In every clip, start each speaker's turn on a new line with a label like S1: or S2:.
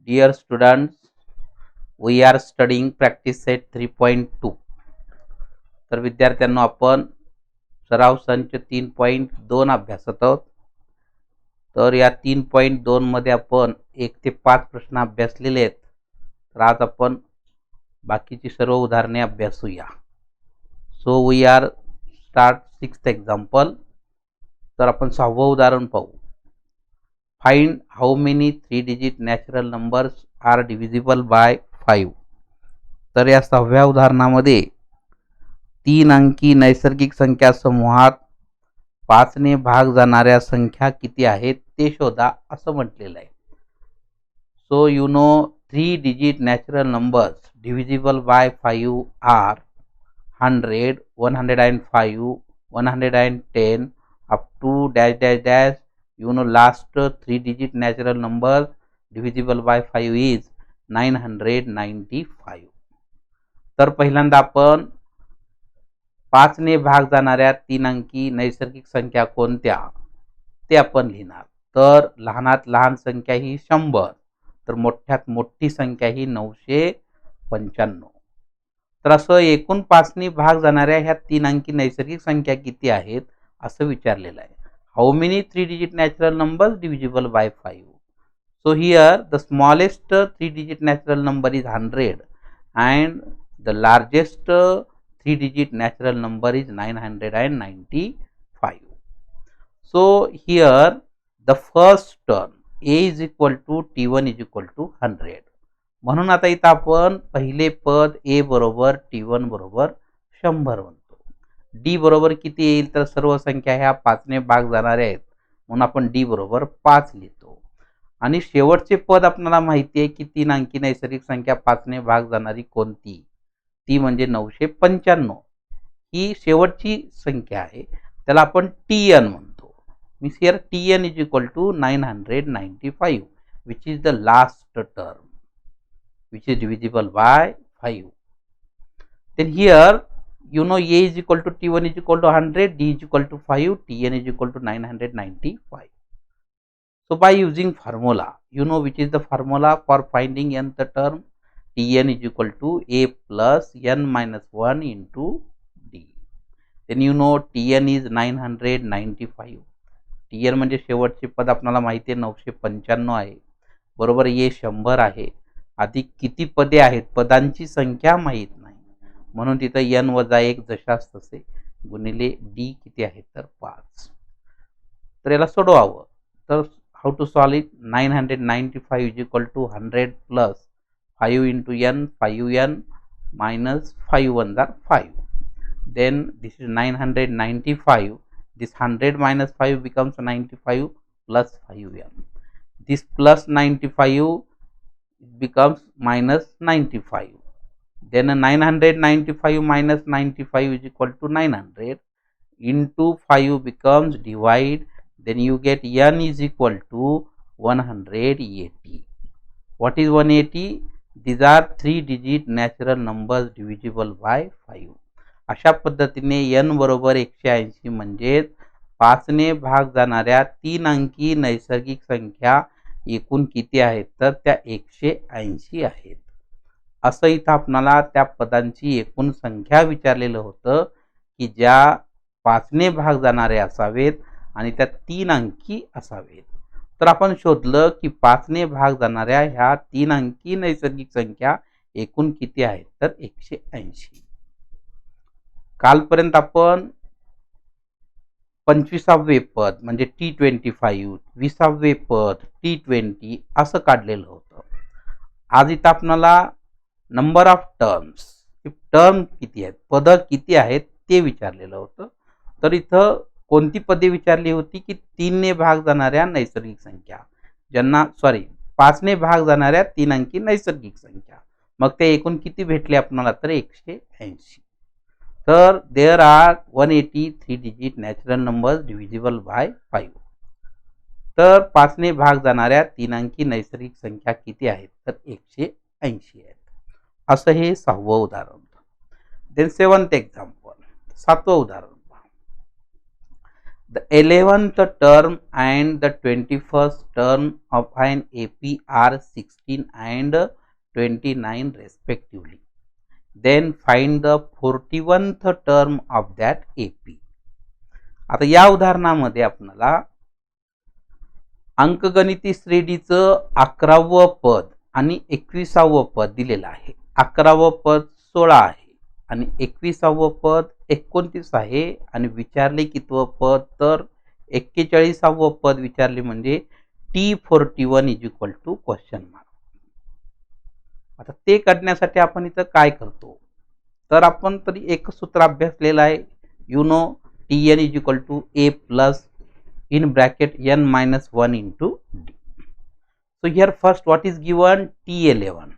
S1: Dear students, we are studying practice set 3.2. तर विद्यार्थ्यांनो आपण सराव संच 3.2 अभ्यासत आहोत. तर या 3.2 मध्ये आपण 1 ते 5 प्रश्न अभ्यासलेले आहेत. तर आज आपण बाकीची सर्व उदाहरणे अभ्यासूया. So we are start 6th example. तर आपण 6वं उदाहरण पाहू. Find how many 3 digit natural numbers are divisible by 5. तर या 6व्या उदाहरणामध्ये 3 अंकी नैसर्गिक संख्या समूहात 5 ने भाग जाणाऱ्या संख्या किती आहेत ते शोधा असं म्हटलेलं आहे. So you know 3 digit natural numbers divisible by 5 are 100, 105, 110 up to dash dash dash. You know last 3 digit natural number divisible by 5 is 995. तर पहिल्यांदा आपण 5 ने भाग जाणाऱ्या 3 अंकी नैसर्गिक संख्या कोणत्या ते आपण लिहिणार. तर लहानात लहान संख्या ही 100, तर मोठ्यात मोठी संख्या ही 995. तर असं एकूण 5 ने भाग जाणाऱ्या ह्या 3 अंकी नैसर्गिक संख्या किती आहेत असं विचारलेलं आहे. How many 3 digit natural numbers divisible by 5? So here the smallest 3 digit natural number is 100 and the largest 3 digit natural number is 995. So here the first term a is equal to t1 is equal to 100. म्हणून आता इथं आपण पहिले पद a बरोबर t1 बरोबर 100 म्हणतो. D बरोबर किती येईल तर सर्व संख्या ह्या 5 ने भाग जाणाऱ्या आहेत म्हणून आपण डी बरोबर 5 लिहितो. आणि शेवटचे पद आपल्याला माहिती आहे की 3 अंकी नैसर्गिक संख्या 5 ने भाग जाणारी कोणती, ती म्हणजे 995. ही शेवटची संख्या आहे, त्याला आपण tn म्हणतो. Means here tn is equal to 995 which is the last term which is divisible by 5. Then here you know a is equal to t1 is equal to 100, d is equal to 5, tn is equal to 995. So by using formula, you know which is the formula for finding nth term. tn is equal to a plus n minus 1 into d. Then you know tn is 995. tn म्हणजे शेवटचे पद आपल्याला माहिती आहे 995 आहे बरोबर. ये 100 आहे. अधिक किती पदे आहेत पदांची संख्या माहित नाही म्हणून तिथं n वजा 1 जशास तसे गुणिले d किती आहे तर 5. तर याला सोडवावं. तर how to solve it. 995 is equal to 100 plus 5 into n, 5n minus 5 1 जार 5. Then this is 995. This 100 minus 5 becomes 95 plus 5n. This plus 95 becomes minus 95. Then 995 minus 95 is equal to 900 into 5 becomes divide. Then you get n is equal to 180. What is 180? These are 3 digit natural numbers divisible by 5. अशा पद्धतीने n बरोबर 180 म्हणजे 5 ने भाग जाणाऱ्या 3 अंकी नैसर्गिक संख्या एकूण किती आहेत तर त्या 180 आहेत. असं इथं आपल्याला त्या पदांची एकूण संख्या विचारलेलं होतं की ज्या 5 ने भाग जाणारे असावेत आणि त्या 3 अंकी असावेत. तर आपण शोधलं की 5 ने भाग जाणाऱ्या ह्या 3 अंकी नैसर्गिक संख्या एकूण किती आहेत तर 180. कालपर्यंत आपण 25वे पद म्हणजे t25, 20वे पद t20 असं काढलेलं होतं. आज इथं आपल्याला नंबर ऑफ टर्म्स, टर्म किती आहेत पद किती आहेत ते विचारलेलं होतं. तर इथं कोणती पदे विचारली होती की 3 ने भाग जाणाऱ्या नैसर्गिक संख्या, ज्यांना 5 ने भाग जाणाऱ्या 3 अंकी नैसर्गिक संख्या. मग ते एकूण किती भेटले आपल्याला तर 180. तर there are 180 3 digit natural numbers divisible by 5. तर 5 ने भाग जाणाऱ्या 3 अंकी नैसर्गिक संख्या किती आहेत तर 180 आहेत. असं हे 6वं उदाहरण. देन 7th एक्झाम्पल, 7वं उदाहरण. The 11th term and the 21st term of an AP are 16 and 29 respectively. Then find the 41th term of that AP. आता या उदाहरणामध्ये आपल्याला अंकगणिती श्रेणीचं 11वं पद आणि 21वं पद दिलेलं आहे. 11वं पद 16 आहे आणि 21वं पद 29 आहे आणि विचारले कितवं पद तर 41वं पद विचारले म्हणजे T41 is equal to question mark. आता ते काढण्यासाठी आपण इथं काय करतो तर आपण तरी एक सूत्र अभ्यासलेलं आहे. You know Tn is equal to A plus in bracket n minus 1 into d. So here first what is given T11.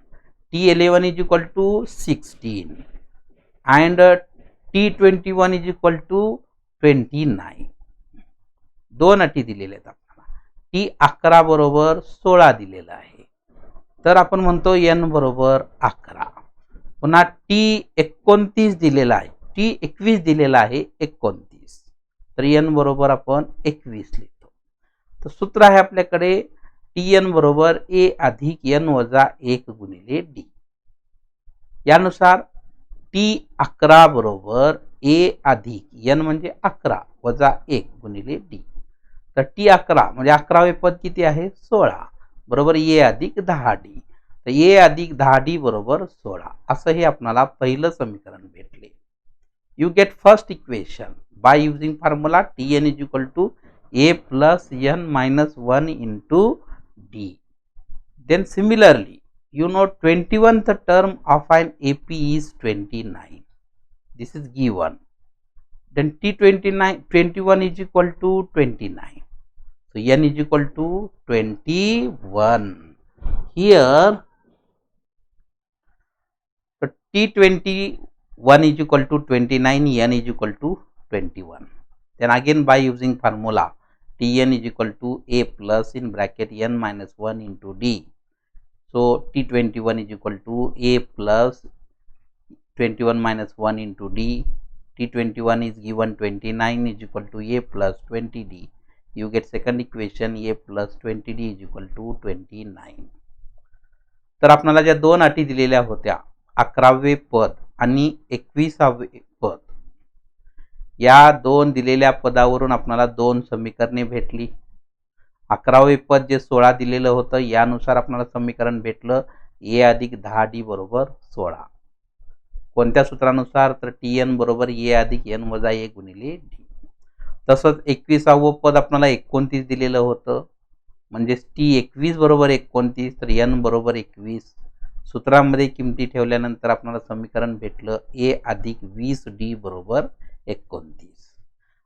S1: T11 is equal to 16 and T21 is equal to 29. दोन अटी दिलेल्या आहेत आपल्याला. T11 बरोबर 16 दिलेला आहे तर आपण म्हणतो n बरोबर 11. पुन्हा T29 दिलेला आहे, T21 दिलेला आहे 29 तर n बरोबर आपण 21 लिहितो. तर सूत्र आहे आपल्याकडे Tn बरोबर A अधिक n वजा 1 गुणिले d. यानुसार T11 बरोबर A अधिक n म्हणजे 11 वजा 1 गुणिले d. तर T11 म्हणजे 11वे पद किती आहे 16 बरोबर A अधिक 10d. तर A अधिक 10d बरोबर 16 असं हे आपल्याला पहिलं समीकरण भेटले. You get first equation by using formula Tn is equal to A plus n minus 1 into d. Then similarly, you know 21th term of an AP is 29. This is given. Then T21 is equal to 29. So n is equal to 21. Here, so T21 is equal to 29, n is equal to 21. Then again by using formula Tn is equal to A plus in bracket n minus 1 into d. So T21 is equal to A plus 21 minus 1 into d. T21 is given 29 is equal to A plus 20d. You get second equation A plus 20d is equal to 29. तर आपल्याला ज्या दोन अटी दिलेल्या होत्या 11वे पद आणि 21वे पद या दोन दिलेल्या पदावरून आपल्याला दोन समीकरणे भेटली. 11वे पद जे 16 दिलेलं होतं यानुसार आपल्याला समीकरण भेटलं A अधिक 10d बरोबर 16. कोणत्या सूत्रानुसार तर Tn बरोबर A अधिक n वजा 1 गुणिले d. तसंच 21वं पद आपल्याला 29 दिलेलं होतं म्हणजे T21 बरोबर 29 तर n बरोबर 21. सूत्रामध्ये किमती ठेवल्यानंतर आपल्याला समीकरण भेटलं A अधिक 20d बरोबर 29.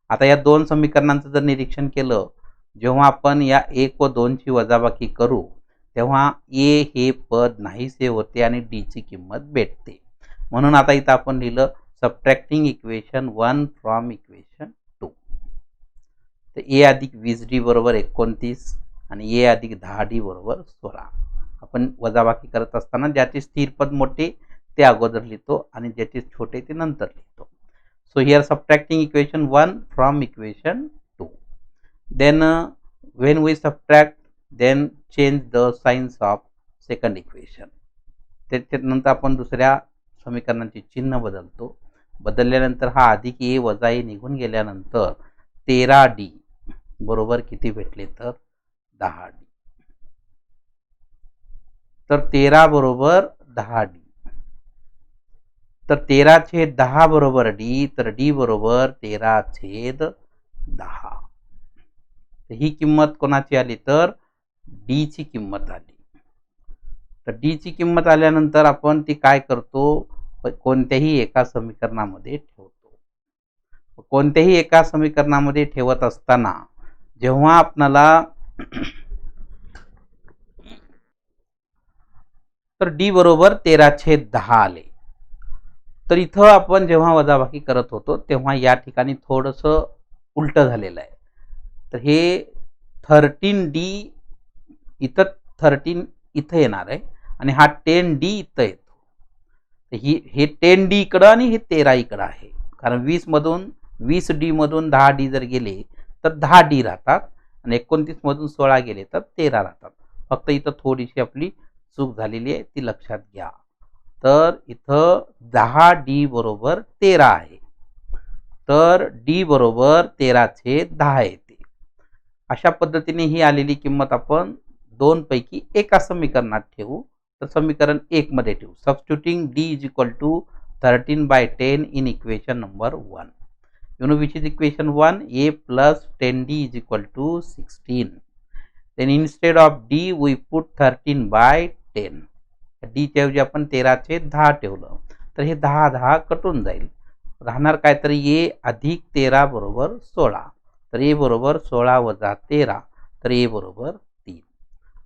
S1: आता या दोन समीकरणांचं जर निरीक्षण केलं जेव्हा आपण या 1 व 2 ची वजाबाकी करू तेव्हा A हे पद नाहीसे होते आणि d ची किंमत भेटते. म्हणून आता इथं आपण लिहिलं सबट्रॅक्टिंग इक्वेशन 1 फ्रॉम इक्वेशन 2. तर A अधिक 20d बरोबर 29 आणि A अधिक 10d बरोबर 16. आपण वजाबाकी करत असताना ज्याचे स्थिर पद मोठे ते अगोदर लिहितो आणि ज्याचे छोटे ते नंतर लिहितो. So here subtracting equation 1 from equation 2. Then when we subtract then change the signs of second equation. त्यानंतर आपण दुसऱ्या समीकरणाचे चिन्ह बदलतो. बदलल्यानंतर हा अधिक A वजा A निघून गेल्यानंतर 13d बरोबर किती भेटले तर 10d. तर 13 बरोबर 10d. तर 13/10 बरोबर d तर d बरोबर 13/10. ही किंमत कोणाची आली तर d ची किंमत आली. तर d ची किंमत आल्यानंतर आपण ती काय करतो कोणत्याही एका समीकरणामध्ये ठेवतो. कोणत्याही एका समीकरणामध्ये ठेवत असताना जेव्हा आपल्याला तर d बरोबर 13/10 आले तर इथं आपण जेव्हा वजाबाकी करत होतो तेव्हा या ठिकाणी थोडंसं उलट झालेलं आहे. तर हे 13d इथं 13 इथं येणार आहे आणि हा 10d इथं येतो. तर हे 10d इकडं आणि हे 13 इकडं आहे कारण 20 मधून 20d मधून 10d जर गेले तर 10D राहतात आणि 29 मधून 16 गेले तर 13 राहतात. फक्त इथं थोडीशी आपली चूक झालेली आहे, ती लक्षात घ्या. तर इथं 10D बरोबर 13 आहे. तर D बरोबर 13/10 येते. अशा पद्धतीने ही आलेली किंमत आपण 2 पैकी एका समीकरणात ठेवू. तर समीकरण 1 मध्ये ठेवू. Substituting D is equal to 13/10 in equation number 1. You know which is equation 1? A plus 10D is equal to 16. Then instead of D we put 13/10. D च्या ऐवजी आपण 13/10 ठेवलं. तर हे 10 कटून जाईल. राहणार काय तर A अधिक 13 बरोबर 16. तर A बरोबर 16 वजा 13. तर A बरोबर 3.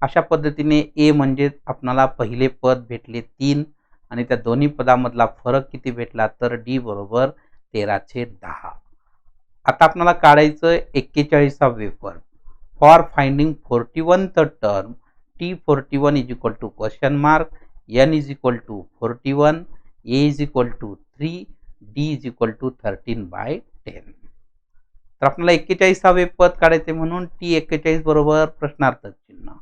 S1: अशा पद्धतीने A म्हणजे आपल्याला पहिले पद भेटले 3 आणि त्या दोन्ही पदामधला फरक किती भेटला तर D बरोबर 13/10. आता आपल्याला काढायचं 41वे पद. For finding 41th term T41 is equal to question mark, N is equal to 41, A is equal to 3, D is equal to 13/10. तर आपल्याला 41वे पद काढायचे म्हणून T41 बरोबर प्रश्नार्थक चिन्ह.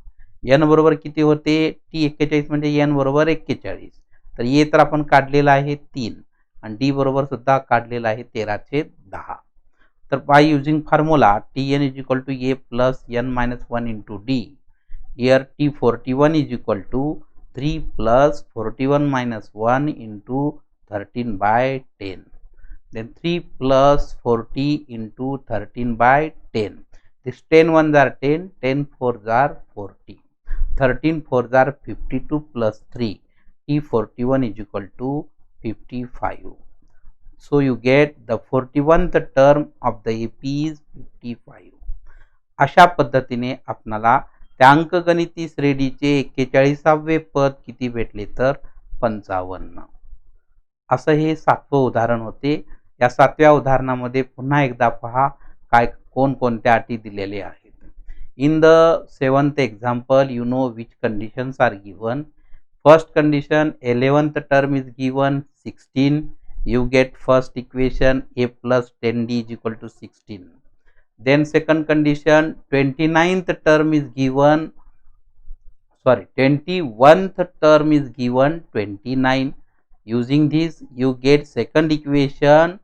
S1: N बरोबर किती होते? T41 म्हणजे N बरोबर 41. तर A तर आपण काढलेला आहे 3 आणि D बरोबर सुद्धा काढलेला आहे 13/10. तर bye using formula Tn is equal to A plus N minus 1 into D. Here T41 is equal to 3 plus 41 minus 1 into 13/10. Then 3 plus 40 into 13/10. This 10 ones are 10, 10 fours are 40. 13 fours are 52 plus 3. T41 is equal to 55. So you get the 41th term of the AP is 55. अशा पद्धतीने आपल्याला त्या अंकगणिती श्रेणीचे 41वे पद किती भेटले तर 55. असं हे 7वं उदाहरण होते. या 7व्या उदाहरणामध्ये पुन्हा एकदा पहा काय कोणकोणत्या अटी दिलेले आहेत. In the 7th example you know which conditions are given. First condition 11th term is given 16. You get first equation A plus 10D is equal to 16. Then second condition 21th term is given 29. Using this you get second equation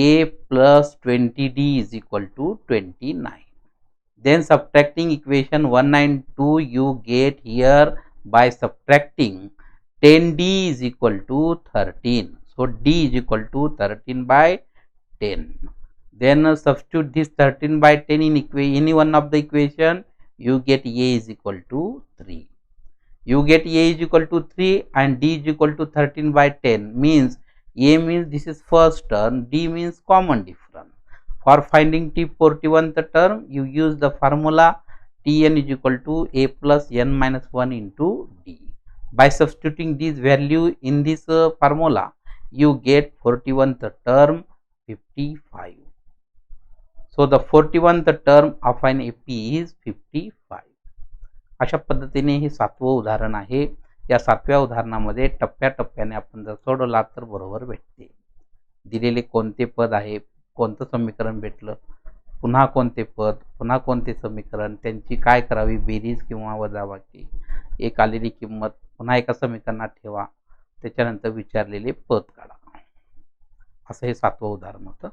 S1: A plus 20D is equal to 29. Then subtracting equation 1 and 2 you get here by subtracting 10D is equal to 13. So D is equal to 13/10. Then substitute this 13/10 in any one of the equation. You get A is equal to 3. You get A is equal to 3 and D is equal to 13/10 means A means this is first term, D means common difference. For finding T41th term, you use the formula Tn is equal to A plus N minus 1 into D. By substituting this value in this formula, you get 41th term 55. So the 41th term of an AP is 55. अशा पद्धतीने हे 7वं उदाहरण आहे. या 7व्या उदाहरणामध्ये टप्प्याटप्प्याने आपण जर सोडवला तर बरोबर भेटते. दिलेले कोणते पद आहे, कोणतं समीकरण भेटलं, पुन्हा कोणते पद, पुन्हा कोणते समीकरण, त्यांची काय करावी बेरीज किंवा वजाबाकी, एक आलेली किंमत पुन्हा एका समीकरणात ठेवा, त्याच्यानंतर विचारलेले पद काढा. असं हे 7वं उदाहरण होतं.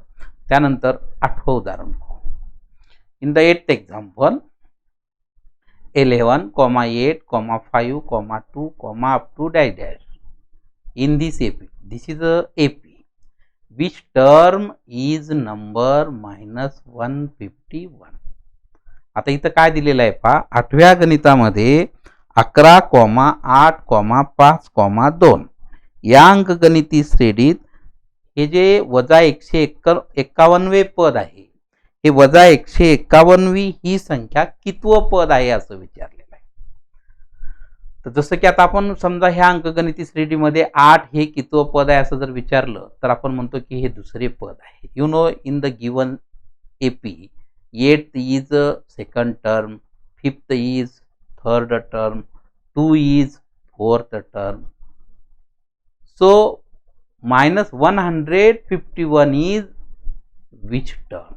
S1: त्यानंतर 8वं उदाहरण. In the 8th example 11, 8, 5, 2, up to dash dash. In this AP, this is a AP. Which term is number -151? आता इथं काय दिलेलं आहे पहा. 8व्या गणितामध्ये 11, 8, 5, 2 या अंकगणिती श्रेणीत हे जे वजा 151वे पद आहे, हे वजा 151वी ही संख्या कितवं पद आहे असं विचारलेलं आहे. तर जसं की आता आपण समजा ह्या अंकगणिती श्रेणीमध्ये 8 हे कितवं पद आहे असं जर विचारलं तर आपण म्हणतो की हे दुसरे पद आहे. You no in the given AP 8th is second term, 5th is third term, 2 is fourth term. So -151 is which term?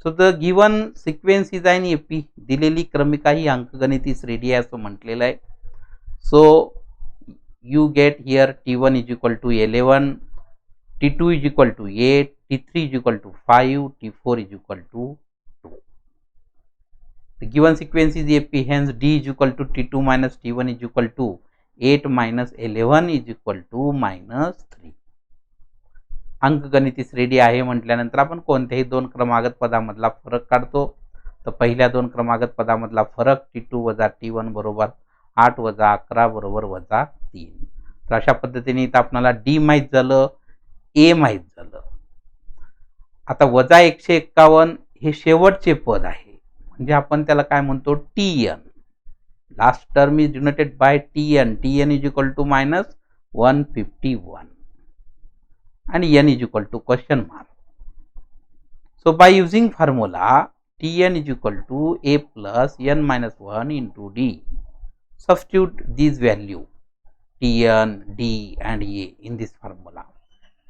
S1: So the given sequence is an AP. दिलेली क्रमिका ही अंकगणिती श्रेणी आहे असं म्हटलेलं आहे. So you get here T1 is equal to 11, T2 is equal to 8, T3 is equal to 5, T4 is equal to 2. The given sequence is AP, hence D is equal to T2 minus T1 is equal to 8 minus 11 is equal to minus 3. अंकगणिती श्रेणी आहे म्हटल्यानंतर आपण कोणत्याही दोन क्रमागत पदामधला फरक काढतो. तर पहिल्या दोन क्रमागत पदामधला फरक T2 वजा T1 बरोबर 8 वजा 11 बरोबर वजा 3. तर अशा पद्धतीने इथं आपल्याला D माहित झालं, ए माहित झालं. आता वजा 151 हे शेवटचे पद आहे, म्हणजे आपण त्याला काय म्हणतो Tn. Last term is denoted by Tn. Tn is equal to minus 151 आणि n is equal to question mark. So by using formula Tn is equal to a plus n minus 1 into d. Substitute these value Tn, d and a in this formula.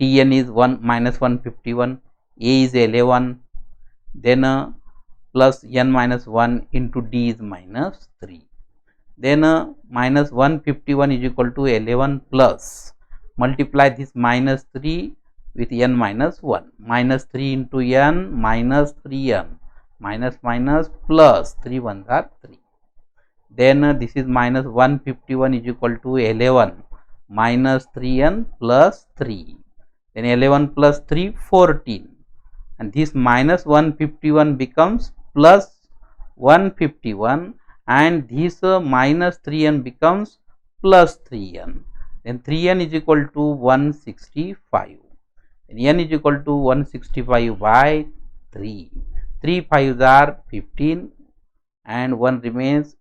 S1: Tn is 1 minus 151, a is 11, then plus n minus 1 into d is minus 3. Then minus 151 is equal to 11 plus multiply this minus 3 with n minus 1. Minus 3 into n minus 3n minus minus plus 3 ones are 3. Then this is minus 151 is equal to 11 minus 3n plus 3. Then 11 plus 3 14, and this minus 151 becomes plus 151, and this minus 3n becomes plus 3n. Then 3n is equal to 165, and n is equal to 165 by 3. 3 5s are 15 and 1 remains,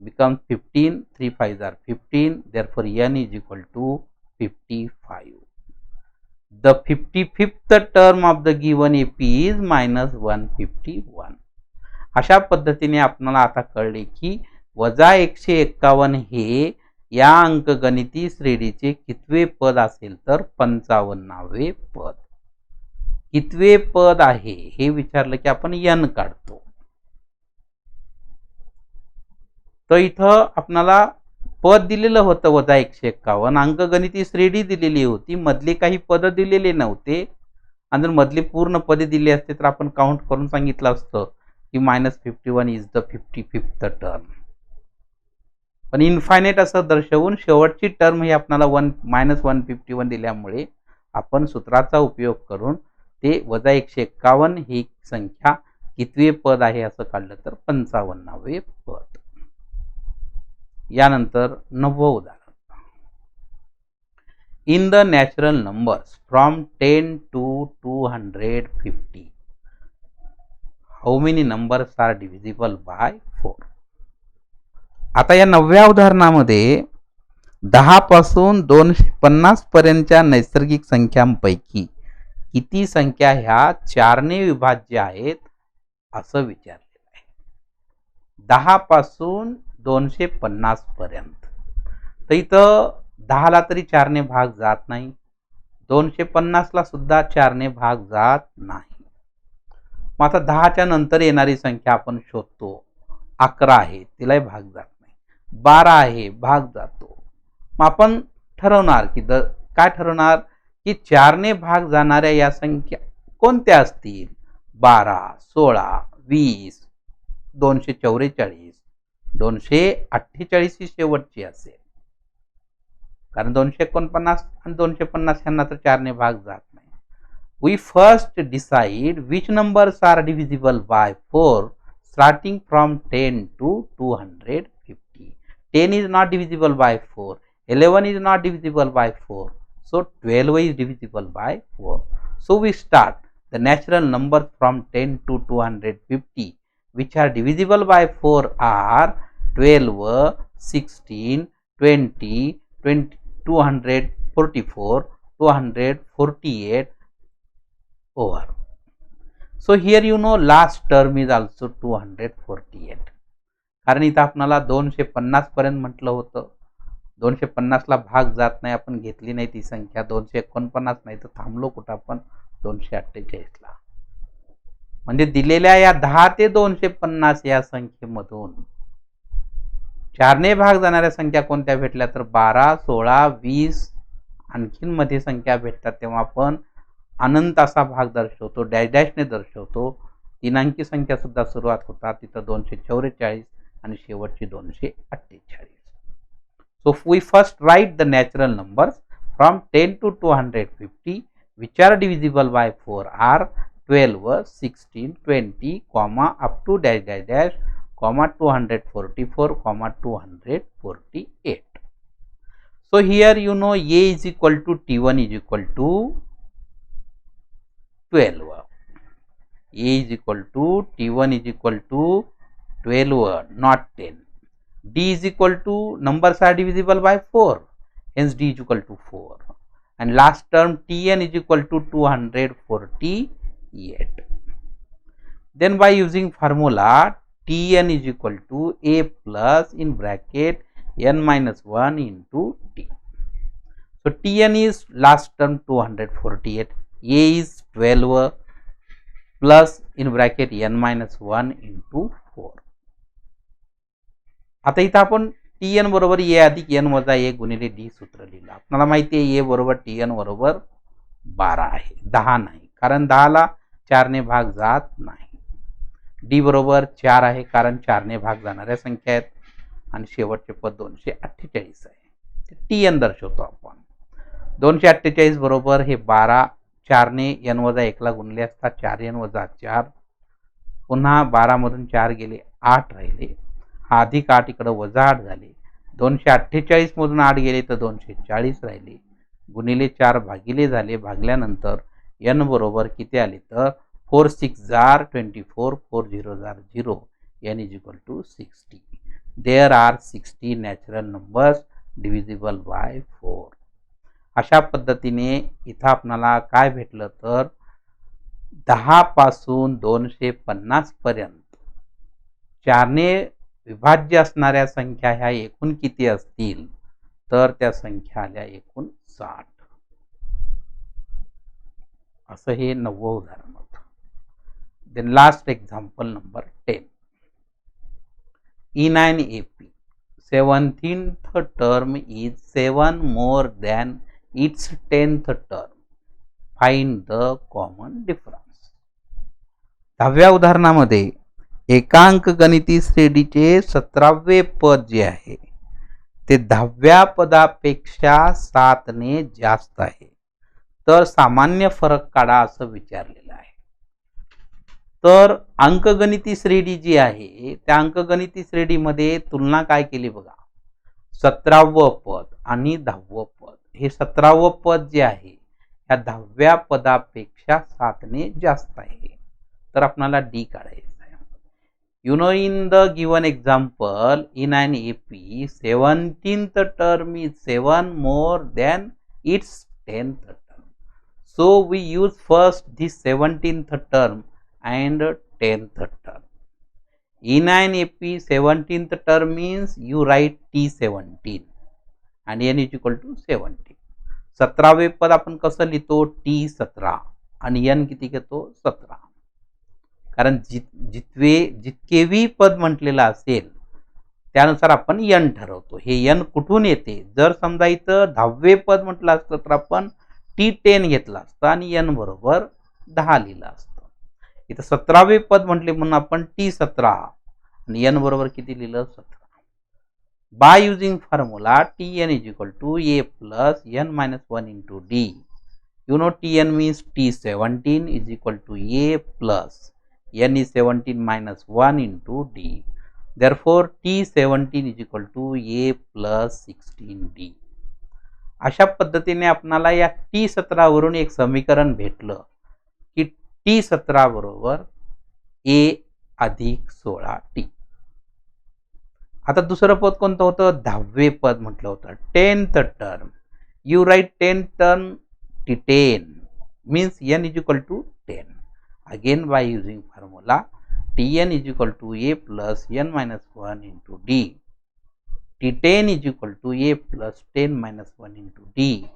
S1: becomes 15. 3 5s are 15, therefore n is equal to 55. The 55th term of the given AP is minus 151. अशा पद्धतीने आपल्याला आता कळले की वजा 151 हे या अंकगणिती श्रेणीचे कितवे पद असेल तर 55वे पद. कितवे पद आहे हे विचारलं की आपण n काढतो. तर इथं आपल्याला पद दिलेलं होतं वजा 151, अंकगणिती श्रेणी दिलेली होती, मधले काही पद दिलेले नव्हते. आणि जर मधले पूर्ण पदे दिले असते तर आपण काउंट करून सांगितलं असतं की -51 इज द 55th टर्म. पण इन्फायनाइट असं दर्शवून शेवटची टर्म ही आपल्याला -151 दिल्यामुळे आपण सूत्राचा उपयोग करून ते वजा 151 ही संख्या कितवे पद आहे असं काढलं तर 55वे पद. यानंतर 9व उदाहरण. In the natural numbers from 10 to 250 how many numbers are divisible by 4. आता या 9व्या उदाहरणामध्ये 10 पासून 250 पर्यंतच्या नैसर्गिक संख्यांपैकी किती संख्या ह्या 4 ने विभाज्य आहेत असं विचारलेलं आहे. 10 पासून 250 पर्यंत. तर इथं 10 ला तरी 4 ने भाग जात नाही, 250 ला सुद्धा 4 ने भाग जात नाही. मग आता 10च्या नंतर येणारी संख्या आपण शोधतो. 11 आहे, तिलाही भाग जात नाही. 12 आहे, भाग जातो. मग आपण ठरवणार की काय ठरवणार की 4 ने भाग जाणाऱ्या या संख्या कोणत्या असतील. 12, 16, 20, 244, 248 ही शेवटची असेल, कारण 249 आणि 250 यांना तर 4 ने भाग जात नाही. We first decide which numbers are divisible by 4 starting from 10 to 250. 10 is not divisible by 4, 11 is not divisible by 4, so 12 is divisible by 4. So we start the natural numbers from 10 to 250 which are divisible by 4 are 12, 16, 20, 244, 248 over. So here you know last term is also 248. कारण इथं आपल्याला 250 पर्यंत म्हटलं होतं. 250 ला भाग जात नाही, आपण घेतली नाही ती संख्या. 249 नाही तर थांबलो कुठं आपण 248 ला. म्हणजे दिलेल्या या 10 ते 250 या संख्येमधून 4ने भाग जाणाऱ्या संख्या कोणत्या भेटल्या तर 12, 16, 20 आणखीन मध्ये संख्या भेटतात तेव्हा आपण अनंत असा भाग दर्शवतो, डॅश डॅशने दर्शवतो. 3 अंकी संख्या सुद्धा सुरुवात होतात तिथं 244 आणि शेवटची 248. So we first write the natural numbers from 10 to 250 which are divisible by 4 are 12, 16, 20, up to dash dash dash, 244, 248. So here you know A is equal to T1 is equal to 12. A is equal to T1 is equal to 12, not 10. D is equal to, numbers are divisible by 4, hence D is equal to 4. And last term Tn is equal to 248. Then by using formula Tn is equal to A plus in bracket n minus 1 into T. So Tn is last term 248, A is 12 plus in bracket n minus 1 into 4. आता इथं आपण Tn बरोबर A अधिक n वजा 1 गुणिले D सूत्र लिहिलं. आपल्याला माहिती आहे A बरोबर Tn बरोबर 12 आहे, 10 नाही, कारण 10 ला 4 ने भाग जात नाही. D बरोबर 4 आहे कारण 4 ने भाग जाणाऱ्या संख्या आहेत आणि शेवटचे पद 248 आहे. Tn दर्शवतो आपण. 248 बरोबर हे 12 4 ने n वजा 1 ला गुणले असता 4n वजा 4, पुन्हा 12 मधून 4 गेले 8 राहिले, हा अधिक 8 इकडे वजा 8 झाले, 248 मधून 8 गेले तर 240 राहिले, गुणिले 4 भागिले झाले, भागल्यानंतर n बरोबर किती आले तर 4 6 जार 24, 4 0 जार 0, n is equal to 60. There are 60 natural numbers divisible by 4. अशा पद्धतीने इथं आपल्याला काय भेटलं तर 10 पासून 250 पर्यंत 4 ने विभाज्य असणाऱ्या संख्या ह्या एकूण किती असतील तर त्या संख्या आल्या एकूण 60. असं हे 9वं उदाहरण होतं. Then last example number 10. In an AP 17th term is 7 more than its 10th term. Find the common difference. 10व्या उदाहरणामध्ये एकांक गणिती श्रेणीचे 17वे पद जे आहे ते 10व्या पदापेक्षा 7 ने जास्त आहे, तर सामान्य फरक काढा असं विचारलेलं आहे. तर अंकगणिती श्रेणी जी आहे त्या अंकगणिती श्रेणीमध्ये तुलना काय केली बघा, 17वं पद आणि 10वं पद. हे 17वं पद जे आहे या 10व्या पदापेक्षा 7 ने जास्त आहे, तर आपल्याला डी काढायचं आहे. You know, in the given example, in an AP, 17th term is 7 more than its 10th term. So we use first this 17th term and 10th term. In an AP, 17th term means you write T17 and n is equal to 17. 17वे पद आपण कसं लिहितो T17 आणि n किती घेतो 17. कारण जितकेही पद म्हटलेलं असेल त्यानुसार आपण n ठरवतो. हे n कुठून येते, जर समजा इथं 10वे पद म्हटलं असतं तर आपण T10 घेतला असतं आणि n बरोबर 10 लिहिलं असतं. इथं 17वे पद म्हटले म्हणून आपण T17 आणि n बरोबर किती लिहिलं 17. Bye using formula Tn is equal to A plus n minus 1 into D. You know Tn means T17 is equal to A plus n is 17 minus 1 into D. Therefore T17 is equal to A plus 16D. अशा पद्धतीने आपल्याला या T17 वरून एक समीकरण भेटलं की T17 बरोबर A अधिक 16T. आता दुसरं पद कोणतं होतं 10वे पद म्हटलं होतं 10th term. You write 10th term T10 means n is equal to 10. Again by using formula Tn is equal to A plus n minus 1 into D. T10 is equal to A plus 10 minus 1 into D.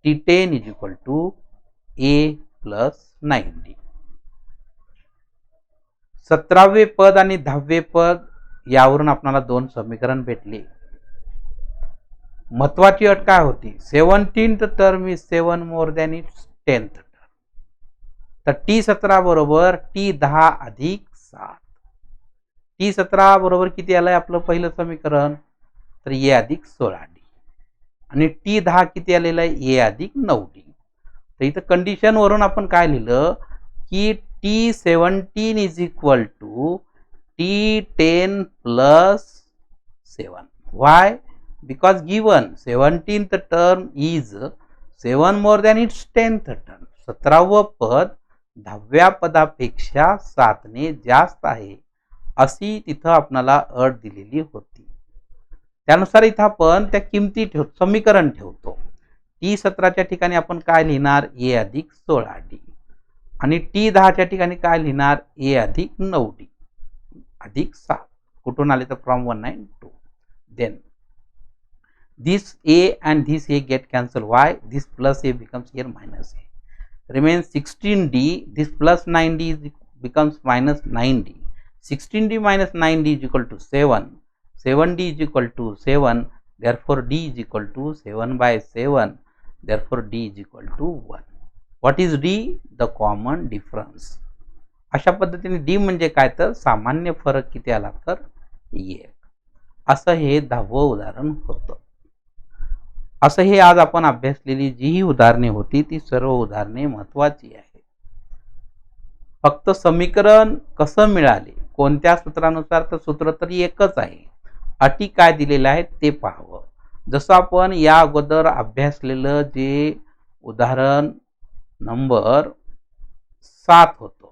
S1: T10 is equal to A plus 9D. 17वे पद आणि 10वे पद यावरून आपल्याला दोन समीकरण भेटले. महत्वाची अट काय होती? 17th term is 7 more than it's 10th term. तर T17 बरोबर T10 अधिक 7. T17 बरोबर किती आलंय आपलं पहिलं समीकरण? तर A अधिक 16D. आणि T10 किती आलेलं आहे? A अधिक 9D. तर इथं कंडिशन वरून आपण काय लिहिलं की T17 is equal to T10 plus 7. Why? Because given 17th term is 7 more than its 10th term. 17वं पद 10व्या पदापेक्षा 7 ने जास्त आहे अशी तिथं आपल्याला अट दिलेली होती. त्यानुसार इथं आपण त्या किमती ठेवतो, समीकरण ठेवतो. T17च्या ठिकाणी आपण काय लिहिणार? A अधिक 16D. आणि T10च्या ठिकाणी काय लिहिणार? A अधिक 9D अधिक 7. कुठून आले? तर from 192. Then this A and this A get cancelled. Why? This plus A becomes here minus A. Remains 16D. This plus 9D becomes minus 9D. 16D minus 9D is equal to 7. 7D is equal to 7. Therefore D is equal to 7 by 7. Therefore D is equal to 1. What is D? The common difference. अशा पद्धतीने D म्हणजे काय? तर सामान्य फरक किती आला? तर 1. असं हे 10वं उदाहरण होतं. असं हे आज आपण अभ्यासलेली जी उदाहरणे होती ती सर्व उदाहरणे महत्वाची आहेत. फक्त समीकरण कसं मिळाले, कोणत्या सूत्रानुसार? तर सूत्र तर एकच आहे. अटी काय दिलेल्या आहेत ते पाहावं. जसं आपण या अगोदर अभ्यासलेलं जे उदाहरण नंबर 7 होतं,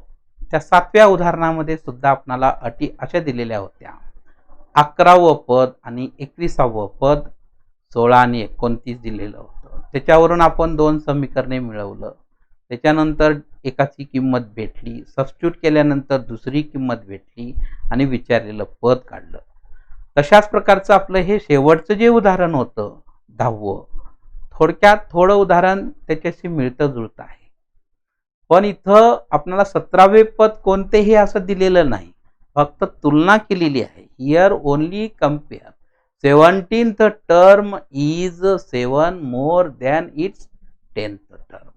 S1: त्या 7व्या उदाहरणामध्ये सुद्धा आपल्याला अटी अशा दिलेल्या होत्या. 11वं पद आणि 21वं पद 16 आणि 29 दिलेलं होतं. त्याच्यावरून आपण दोन समीकरणे मिळवलं. त्याच्यानंतर एकाची किंमत भेटली, सबस्टिट्यूट केल्यानंतर दुसरी किंमत भेटली आणि विचारलेलं पद काढलं. तशाच प्रकारचं आपलं हे शेवटचं जे उदाहरण होतं 10वं, थोडक्यात थोडं उदाहरण त्याच्याशी मिळतं जुळतं आहे. पण इथं आपल्याला 17वे पद कोणतेही असं दिलेलं नाही, फक्त तुलना केलेली आहे. Here only compare 17th term is 7 more than its 10th term.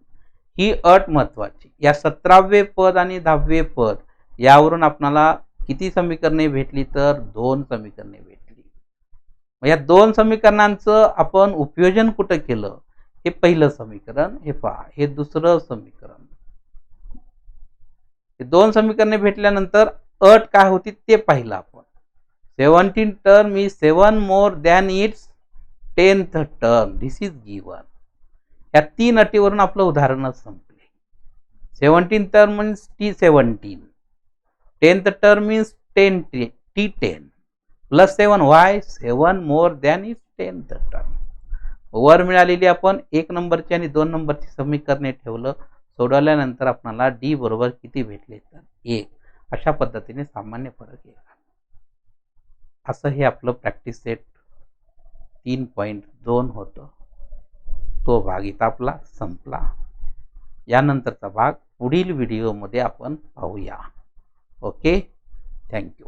S1: ही अट महत्वाची. या 17वे पद आणि 10वे पद यावरून आपल्याला किती समीकरणे भेटली? तर 2 समीकरणे भेटली. या 2 समीकरणांचं आपण उपयोजन कुठं केलं? हे पहिलं समीकरण, हे पहा, हे दुसरं समीकरण. हे 2 समीकरणे भेटल्यानंतर अट काय होती ते पाहिलं आपण. 17th term is 7 more than its 10th term. This is given. या 3 अटीवरून आपलं उदाहरणच संपले. 17th term means T17. 10th term means T10 plus 7. Why? 7 more than its 10th term. वर मिळालेली आपण 1 नंबरची आणि 2 नंबरची समीकरणे ठेवलं. सोडवल्यानंतर आपल्याला D बरोबर किती भेटले? तर 1. अशा पद्धतीने सामान्य फरक येईल. असं हे आपलं प्रॅक्टिस सेट 3.2 होतं. तो भाग इथं आपला संपला. यानंतरचा भाग पुढील व्हिडिओमध्ये आपण पाहूया. Okay, thank you.